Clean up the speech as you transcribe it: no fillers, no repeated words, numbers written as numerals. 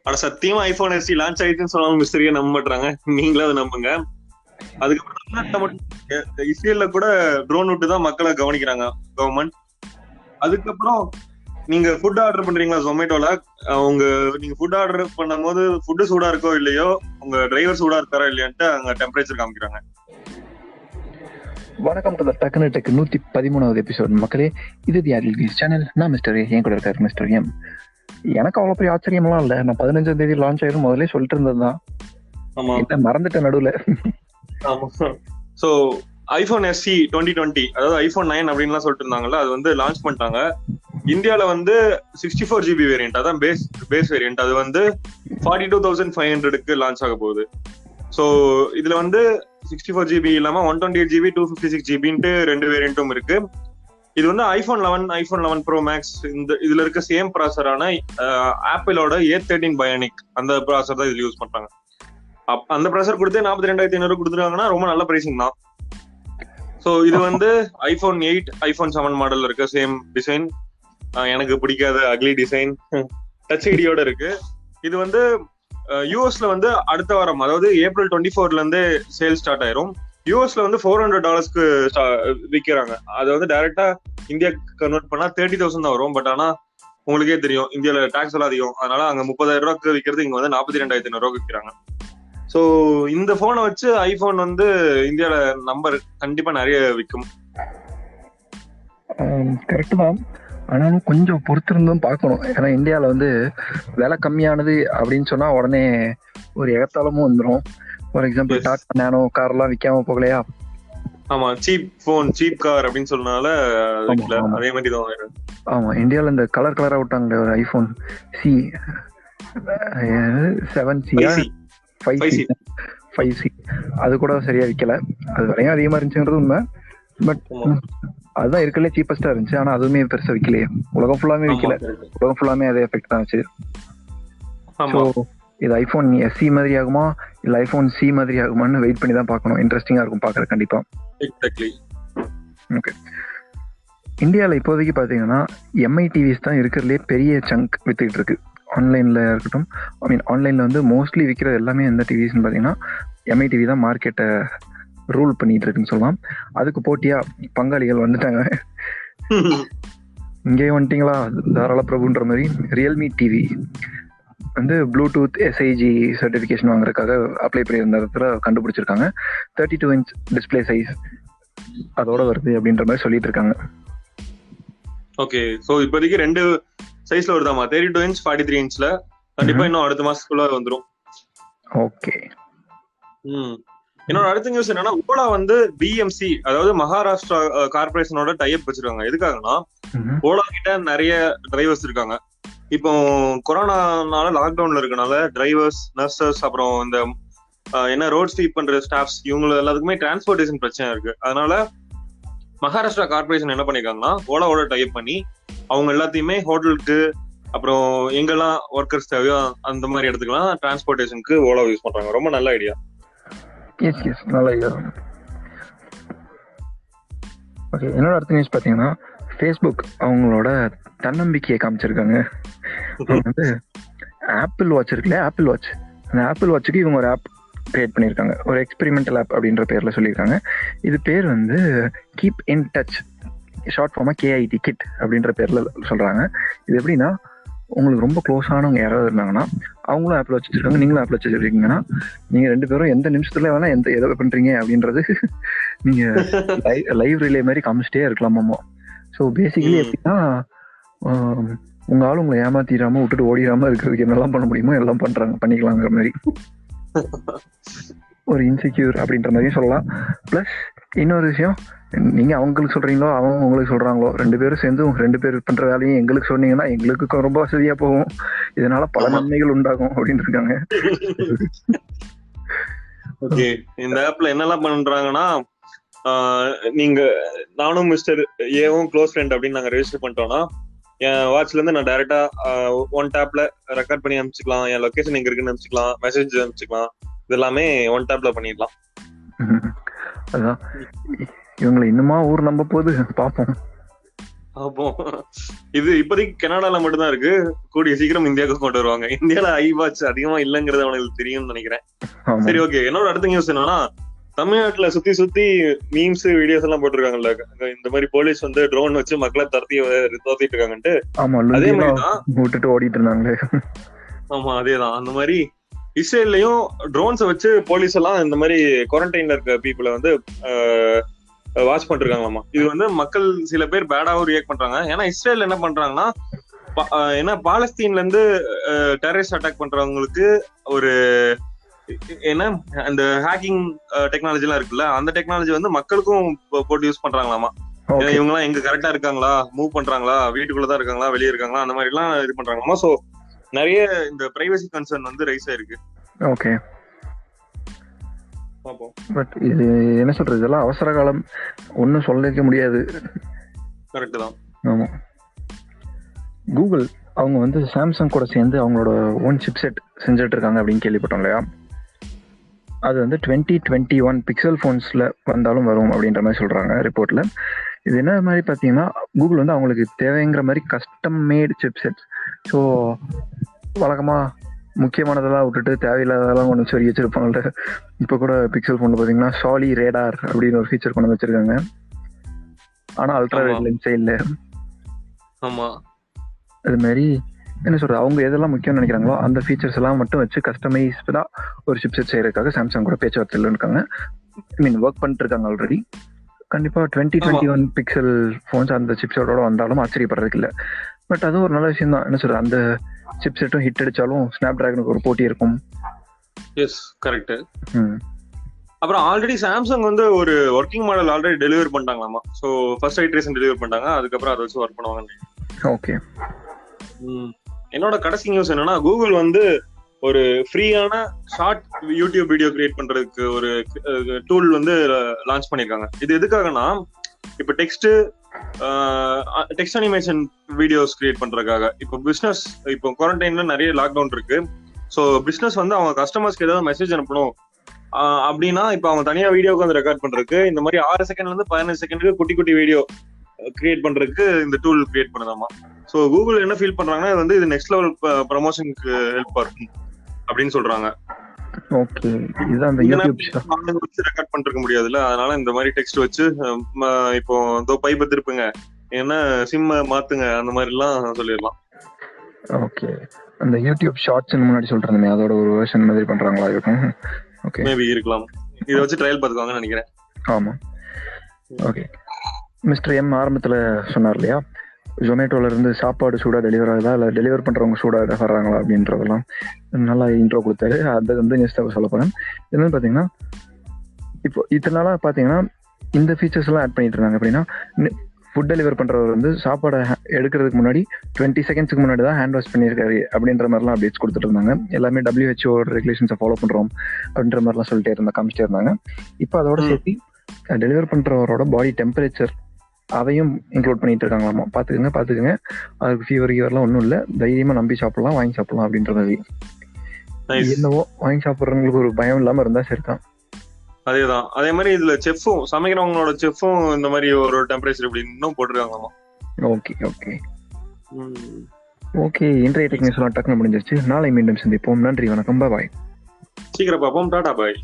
ஆனா சத்தியமா iPhone SE launch ஆயிடுச்சுன்னு சொன்னாலும் மிஸ்டரியா நம்ப மாட்டாங்க. நீங்களும் அதை நம்புங்க. அதுக்கப்புறம் இஸ்ரேல்ல கூட ட்ரோன் விட்டு தான் மக்களை கவனிக்கிறாங்க கவர்மெண்ட். அதுக்கப்புறம் நீங்க ஃபுட் ஆர்டர் பண்றீங்களா ஜொமேட்டோல, நீங்க ஃபுட் ஆர்டர் பண்ணும் போது ஃபுட்டு சூடா இருக்கோ இல்லையோ, உங்க டிரைவர் சூடா இருக்காரா இல்லையான்ட்டு அங்க டெம்பரேச்சர் காமிக்கிறாங்க. வணக்கம் டு டக்குனு டெக் 113வது எபிசோட் மக்களே. இது தி RealMe சேனல். நான் மிஸ்டர் என் கூட இருக்காரு மிஸ்டர் எம். எனக்கு அவ்வளோ பெரிய ஆச்சரியமெல்லாம் இல்லை. நான் 15ஆம் தேதி லான்ச் ஆயிரும் முதல்ல சொல்லிட்டு இருந்தது தான். என்ன மறந்துட்டேன் நடுவில். ஸோ ஐபோன் எஸ்சி 2020, அதாவது ஐபோன் 9 அப்படின்லாம் சொல்லிட்டு இருந்தாங்கல்ல, அது வந்து லான்ச் பண்ணிட்டாங்க. இந்தியாவில வந்து 64 GB வேரியன்ட், அதான் பேஸ் வேரியன்ட். அது வந்து 42,500க்கு லான்ச் ஆக போகுது. ஸோ இதுல வந்து 64 GB இல்லாம 128 GB 256 GBன்ட்டு ரெண்டு வேரியன்ட்டும் இருக்கு. இது வந்து ஐபோன் 11 ப்ரோ மேக்ஸ் இதுல இருக்க சேம் ப்ராசரான ஆப்பிளோட A13 பயோனிக் அந்த ப்ராசர் தான் இதுல யூஸ் பண்றாங்க. அந்த ப்ராசர் கொடுத்து 42,500 கொடுத்துருக்காங்கன்னா ரொம்ப நல்ல பிரைசிங் தான். ஸோ இது வந்து ஐபோன் 8 ஐபோன் 7 மாடல்ல இருக்க சேம் டிசைன். எனக்கு பிடிக்காத அக்லி டிசைன் டச் ஐடியோட இருக்கு. இது வந்து யூஎஸ்ல வந்து அடுத்த வாரம், அதாவது April 24ல இருந்து சேல் ஸ்டார்ட் ஆயிரும். யூஎஸ்ல வந்து $400க்கு விற்கிறாங்க. அது வந்து டைரக்டா இந்தியா கன்வெர்ட் பண்ணா 30,000 தான் வரும். பட் ஆனா உங்களுக்கே தெரியும் இந்தியால டாக்ஸ் எல்லாம் அதிகம், அதனால அங்க 30,000 விற்கிறது இங்க வந்து 42,500 விற்கிறாங்க. ஸோ இந்த போனை வச்சு ஐபோன் வந்து இந்தியால நம்பர் கண்டிப்பா நிறைய விற்கும். கரெக்டு தான். ஆனாலும் கொஞ்சம் பொறுத்திருந்தும் பார்க்கணும். ஏன்னா இந்தியாவில் வந்து விலை கம்மியானது அப்படின்னு சொன்னா உடனே ஒரு எகத்தாளமும் வந்துடும். ஃபார் எக்ஸாம்பிள் டாடா நேனோ கார்லாம் விற்காம போகலையா? ஆமா, சீப் போன் சீப் கார் அப்படின்னு சொன்னால அதே மாதிரி தான். ஆமா, இந்தியாவில் இந்த கலர் கலரா விட்டாங்க ஒரு ஐபோன் சி 7C 5C அது கூட சரியா விற்கல. அது வரையும் அதிகமா இருந்துச்சுன்றது உண்மை. பட் அதுதான் இருக்கலே சீப்பஸ்டா இருந்துச்சு. ஆனா அதுவுமே பெருசா விற்கலையே. உலகம் ஃபுல்லாமே விற்கல. உலகம் ஃபுல்லாமே அதே எஃபெக்ட் தான் ஆச்சு. ஸோ இது ஐபோன் எஸ்சி மாதிரி ஆகுமா இல்ல ஐபோன் சி மாதிரி ஆகுமான்னு வெயிட் பண்ணி தான் பார்க்கணும். இன்ட்ரெஸ்டிங்கா இருக்கும் பார்க்கற கண்டிப்பா. ஓகே, இந்தியாவில் இப்போதைக்கு பார்த்தீங்கன்னா எம்ஐ டிவிஸ் தான் இருக்கிறதுலே பெரிய சங்க் வித்துக்கிட்டு இருக்கு. ஆன்லைனில் இருக்கட்டும், ஆன்லைனில் வந்து மோஸ்ட்லி விற்கிறது எல்லாமே எந்த டிவிஸ்ன்னு பார்த்தீங்கன்னா எம்ஐ டிவி தான் மார்க்கெட்டை ரூல் பண்ணிட்டு இருக்குன்னு சொல்லலாம். அதுக்கு போட்டியா பங்காளிகள் வந்துட்டாங்க. இங்கே வந்துட்டீங்களா தாராள பிரபுன்ற மாதிரி ரியல்மி டிவி வந்து ப்ளூடூத் எஸ்ஐஜி சர்டிஃபிகேஷன் வாங்குறதுக்காக அப்ளை பண்ணியிருந்த இடத்துல கண்டுபிடிச்சிருக்காங்க. 32 inch டிஸ்பிளே சைஸ் அதோட வருது அப்படின்ற மாதிரி சொல்லிட்டு இருக்காங்க. ஓகே, ஸோ இப்போதைக்கு ரெண்டு சைஸ்ல வருதாமா, 32 inch 43 inchல. கண்டிப்பா இன்னும் அடுத்த மாசத்துக்குள்ள வந்துடும். ஓகே. என்னோட அடுத்த நியூஸ் என்னன்னா, ஓலா வந்து பிஎம்சி, அதாவது மகாராஷ்டிரா கார்பரேஷனோட டைப் வச்சிருக்காங்க. எதுக்காகனா, ஓலா கிட்ட நிறைய டிரைவர்ஸ் இருக்காங்க. இப்போ கொரோனானால லாக்டவுன்ல இருக்கனால டிரைவர்ஸ், நர்சஸ், அப்புறம் இந்த ரோட் ஸ்வீப் பண்ற ஸ்டாஃப்ஸ், இவங்க எல்லாத்துக்குமே டிரான்ஸ்போர்டேஷன் பிரச்சனை இருக்கு. அதனால மகாராஷ்டிரா கார்பரேஷன் என்ன பண்ணிருக்காங்கன்னா, ஓலாவோட டைப் பண்ணி அவங்க எல்லாத்தையுமே ஹோட்டலுக்கு, அப்புறம் எங்கெல்லாம் ஒர்க்கர்ஸ் தேவையோ அந்த மாதிரி இடத்துக்குலாம் டிரான்ஸ்போர்டேஷனுக்கு ஓலா யூஸ் பண்றாங்க. ரொம்ப நல்ல ஐடியா. நல்ல ஐடியா. ஓகே, என்னோட அடுத்த நியூஸ் பார்த்தீங்கன்னா, ஃபேஸ்புக் அவங்களோட தன்னம்பிக்கையை காமிச்சிருக்காங்க. வந்து ஆப்பிள் வாட்ச் இருக்குல்ல, ஆப்பிள் வாட்ச், அந்த ஆப்பிள் வாட்சுக்கு இவங்க ஒரு ஆப் கிரியேட் பண்ணியிருக்காங்க. ஒரு எக்ஸ்பெரிமெண்டல் ஆப் அப்படின்ற பேர்ல சொல்லியிருக்காங்க. இது பேர் வந்து கீப் இன் டச், ஷார்ட் ஃபார்மா KIT கிட் அப்படின்ற பேர்ல சொல்றாங்க. இது எப்படின்னா, உங்களுக்கு ரொம்ப க்ளோஸ் ஆனவங்க யாராவது இருந்தாங்கன்னா, அவங்களும் ஆப்பிள் வாட்ச் வச்சிருக்காங்க, நீங்களும் ஆப்பிள் வாட்ச் வச்சிருக்கீங்கன்னா, நீங்க ரெண்டு பேரும் எந்த நிமிஷத்துல வேணா எதை பண்றீங்க அப்படின்றது நீங்க லைவ் ரிலே மாதிரி காமிச்சிட்டே இருக்கலாமாமா. ஸோ பேசிக்கலி எப்படின்னா, உங்க ஆள் உங்களை ஏமாத்திடாம விட்டுட்டு ஓடிடாம இருக்கிறதுக்கு என்னெல்லாம் பண்ண முடியுமோ எல்லாம் பண்ணிக்கலாங்கிற மாதிரி ஒரு இன்செக்யூர் அப்படின்ற மாதிரியும் சொல்லலாம். பிளஸ் இன்னொரு விஷயம், நீங்க அவங்களுக்கு சொல்றீங்களோ அவங்க உங்களுக்கு சொல்றாங்களோ, ரெண்டு பேரும் சேர்ந்து ரெண்டு பேர் பண்ற வேலையும் எங்களுக்கு சொன்னீங்கன்னா எங்களுக்கு ரொம்ப வசதியா போகும். இதனால பல நன்மைகள் உண்டாகும் அப்படின்னு இருக்காங்க. ஓகே, இந்த ஆப்ல என்னெல்லாம் பண்றாங்கன்னா, நீங்க நானும் மிஸ்டர் ஏவும் க்ளோஸ் ஃப்ரெண்ட் அப்படின்னு நாங்க ரெஜிஸ்டர் பண்ணிட்டோம்னா, என் வாட்ச்ல இருந்து நான் டைரக்டா ஒன் டேப்ல ரெக்கார்ட் பண்ணி அனுப்பிச்சுக்கலாம். என் லொகேஷன் எங்க இருக்குன்னு அனுப்பிச்சுக்கலாம், மெசேஜ் அனுப்பிச்சுக்கலாம். இது எல்லாமே ஒன் டேப்ல பண்ணிடலாம். அதான் இவங்களை இன்னுமா ஊர் நம்ப போது பாப்போம். அப்போ இது இப்போதைக்கு கனடால மட்டும்தான் இருக்கு. கூடிய சீக்கிரம் இந்தியாவுக்கு கொண்டு வருவாங்க. இந்தியால ஐ வாட்ச் அதிகமா இல்லங்கிறது அவனுக்கு தெரியும்னு நினைக்கிறேன். சரி, ஓகே. என்னோட அடுத்த நியூஸ் என்னன்னா, தமிழ்நாட்டுல சுத்தி சுத்தி மீம்ஸ் வீடியோஸ் எல்லாம் போட்டிருக்காங்கல்ல, இந்த மாதிரி போலீஸ் வந்து ட்ரோன் வச்சு மக்களை தோத்திட்டு இருக்காங்கன்ட்டு. அதே மாதிரிதான் விட்டுட்டு ஓடிட்டு இருந்தாங்களே. ஆமா, அதேதான். அந்த மாதிரி இஸ்ரேல்லையும் ட்ரோன்ஸை வச்சு போலீஸ் எல்லாம் இந்த மாதிரி குவாரண்டைன்ல இருக்க பீப்புளை வந்து வாட்ச் பண்ணிருக்காங்களாமா. இது வந்து மக்கள் சில பேர் பேடாவும் ரியாக்ட் பண்றாங்க. ஏன்னா இஸ்ரேல் என்ன பண்றாங்கன்னா, ஏன்னா பாலஸ்தீன்ல இருந்து டெரரிஸ்ட் அட்டாக் பண்றவங்களுக்கு ஒரு ஏன்னா அந்த ஹேக்கிங் டெக்னாலஜி எல்லாம் இருக்குல்ல, அந்த டெக்னாலஜி வந்து மக்களுக்கும் போட்டு யூஸ் பண்றாங்களாமா. இவங்க எல்லாம் எங்க கரெக்டா இருக்காங்களா, மூவ் பண்றாங்களா, வீட்டுக்குள்ளதான் இருக்காங்களா, வெளியே இருக்காங்களா, அந்த மாதிரி எல்லாம் இது பண்றாங்களாமா. சோ நிறைய இந்த பிரைவசி கன்சர்ன் வந்து ரைஸ் ஆயிருக்கு. ஓகே, பட் இது என்ன சொல்றது, இதெல்லாம் அவசர காலம், ஒன்னும் சொல்லிக்க முடியாது. கரெக்ட் தான். ஆமா, கூகுள் அவங்க வந்து சாம்சங் கூட சேர்ந்து அவங்களோட ஓன் சிப்செட் செஞ்சுட்டு இருக்காங்க அப்படின்னு கேள்விப்பட்டோம் இல்லையா? அது வந்து 2021 பிக்சல் ஃபோன்ஸ்ல வந்தாலும் வரும் அப்படின்ற மாதிரி சொல்றாங்க ரிப்போர்ட்ல. இது என்ன மாதிரி பார்த்தீங்கன்னா, கூகுள் வந்து அவங்களுக்கு தேவைங்கிற மாதிரி கஸ்டம் மேட் சிப்செட். ஸோ வழக்கமா முக்கியமானதெல்லாம் விட்டுட்டு தேவையில்லாததெல்லாம் கொண்டு சொல்லி வச்சிருப்பாங்கள்ல. இப்போ கூட பிக்சல் ஃபோன்ல பார்த்தீங்கன்னா சாலி ரேடார் அப்படின்னு ஒரு ஃபீச்சர் கொண்டு வச்சிருக்காங்க. ஆனா அல்ட்ரா வைட் லென்ஸே இல்லை. ஆமா, அது மாதிரி என்ன சொல்றது, அவங்க எதெல்லாம் முக்கியம்னு நினைக்கிறாங்களோ அந்த ஃபீச்சர்ஸ் எல்லாம் மட்டும் வச்சு கஸ்டமைஸ்டா ஒரு சிப்செட் செய்யறதுக்காக சாம்சங் கூட பேச்சுவார்த்தையில் இருக்காங்க. ஐ மீன் ஒர்க் பண்ணிட்டு இருக்காங்க ஆல்ரெடி. கண்டிப்பா 2021 பிக்சல் ஃபோன்ஸ் அந்த சிப்செட்டோட வந்தாலும் ஆச்சரியப்படுறதுக்கு இல்லை. பட் அதுவும் ஒரு நல்ல விஷயம் தான். என்ன சொல்றது, அந்த சிப்செட்டும் ஹிட் அடிச்சாலும் ஸ்னாப் டிராகனுக்கு ஒரு போட்டி இருக்கும். Yes, correct. அப்புறம் ஆல்ரெடி சாம்சங் வந்து ஒரு ஒர்க்கிங் மாடல் ஆல்ரெடி டெலிவர் பண்ணிட்டாங்களாமா. ஸோ ஃபர்ஸ்ட் ஐட்ரேஷன் டெலிவர் பண்ணிட்டாங்க, அதுக்கப்புறம் அதை வச்சு ஒர்க் பண்ணுவாங்க. ஓகே, என்னோட கடைசி நியூஸ் என்னன்னா, கூகுள் வந்து ஒரு ஃப்ரீயான ஷார்ட் யூடியூப் வீடியோ கிரியேட் பண்றதுக்கு ஒரு டூல் வந்து லான்ச் பண்ணிருக்காங்க. இது எதுக்காகனா, இப்ப டெக்ஸ்ட் அனிமேஷன் வீடியோஸ் கிரியேட் பண்றதுக்காக. இப்போ பிசினஸ், இப்போ குவாரண்டைன்ல நிறைய லாக்டவுன் இருக்கு. ஸோ பிசினஸ் வந்து அவங்க கஸ்டமர்ஸ்க்கு ஏதாவது மெசேஜ் அனுப்பணும் அப்படின்னா, இப்போ அவங்க தனியா வீடியோக்கு வந்து ரெக்கார்ட் பண்றதுக்கு இந்த மாதிரி 6 செகண்ட்ல இருந்து 15 செகண்டுக்கு குட்டி குட்டி வீடியோ கிரியேட் பண்றதுக்கு இந்த டூல் கிரியேட் பண்ணுதாமா. சோ கூகுள் என்ன ஃபீல் பண்றாங்கன்னா, இது வந்து இது நெக்ஸ்ட் லெவல் ப்ரமோஷனுக்கு ஹெல்ப் இருக்கும் அப்படின்னு சொல்றாங்க. ஓகே, இதுதான் அந்த யூடியூப் வச்சு ரெக்கார்ட் பண்ணிருக்க முடியாதுல்ல, அதனால இந்த மாதிரி டெக்ஸ்ட் வச்சு இப்போ இதோ பைப் திருப்புங்க, என்ன சிம் மாத்துங்க, அந்த மாதிரி எல்லாம் சொல்லிடலாம். ஓகே, அந்த யூடியூப் ஷார்ட்ஸ் முன்னாடி சொல்றேன், அதோட ஒரு வெர்ஷன் மாதிரி பண்றாங்களா இருக்கும். ஓகே, மேபி இருக்கலாம். இத வச்சு ட்ரையல் பார்த்துக்குவாங்கன்னு நினைக்கிறேன். ஆமா, ஓகே. மிஸ்டர் எம் ஆரம்பத்துல சொன்னார் இல்லையா, ஜொமேட்டோல இருந்து சாப்பாடு சூடா டெலிவர் ஆகுதா இல்லை டெலிவர் பண்றவங்க சூடா வர்றாங்களா அப்படின்றதெல்லாம் நல்லா இன்ட்ரோ கொடுத்தாரு. அதை வந்து நியூஸ் சொல்ல போறேன். என்னன்னு பாத்தீங்கன்னா, இப்போ இத்தனை நாளா பாத்தீங்கன்னா இந்த ஃபீச்சர்ஸ் எல்லாம் ஆட் பண்ணிட்டு இருந்தாங்க. அப்படின்னா ஃபுட் டெலிவர் பண்றவர் வந்து சாப்பாடை எடுக்கிறதுக்கு முன்னாடி 20 செகண்ட்ஸ்க்கு முன்னாடி தான் ஹேண்ட் வாஷ் பண்ணியிருக்காரு அப்படின்ற மாதிரிலாம் அப்டேட்ஸ் கொடுத்துட்டு இருந்தாங்க. எல்லாமே WHO ரெகுலேஷன்ஸை ஃபாலோ பண்றோம் அப்படின்ற மாதிரிலாம் சொல்லிட்டே காமிச்சிட்டே இருந்தாங்க. இப்போ அதோட சேர்த்து டெலிவர் பண்றவரோட பாடி டெம்பரேச்சர் அதையும் இன்க்ளூட் பண்ணிட்டு இருக்காங்களாமா. பாத்துக்கங்க, அதுக்கு ஃபீவர்லாம் ஒன்றும் இல்லை, தைரியமா நம்பி சாப்பிடலாம், வாங்கி சாப்பிடலாம் அப்படின்ற மாதிரி. என்னவோ வாங்கி சாப்பிட்றவங்களுக்கு ஒரு பயம் இல்லாம இருந்தா சரிதான். அதேதான். அதே மாதிரி இதுல செஃப்பும், சமைக்கிறவங்களோட செஃப்பும் இந்த மாதிரி ஒரு டெம்பரேச்சர் இப்படி இன்னும் போட்டுருக்காங்களாமா. ஓகே ஓகே ஓகே, இன்றைய டெக்னிக்ஸ் எல்லாம் டக்குனு முடிஞ்சிருச்சு. நாளை மீண்டும் சந்திப்போம். நன்றி, வணக்கம், பாய். சீக்கிரம் பார்ப்போம். டாடா, பாய்.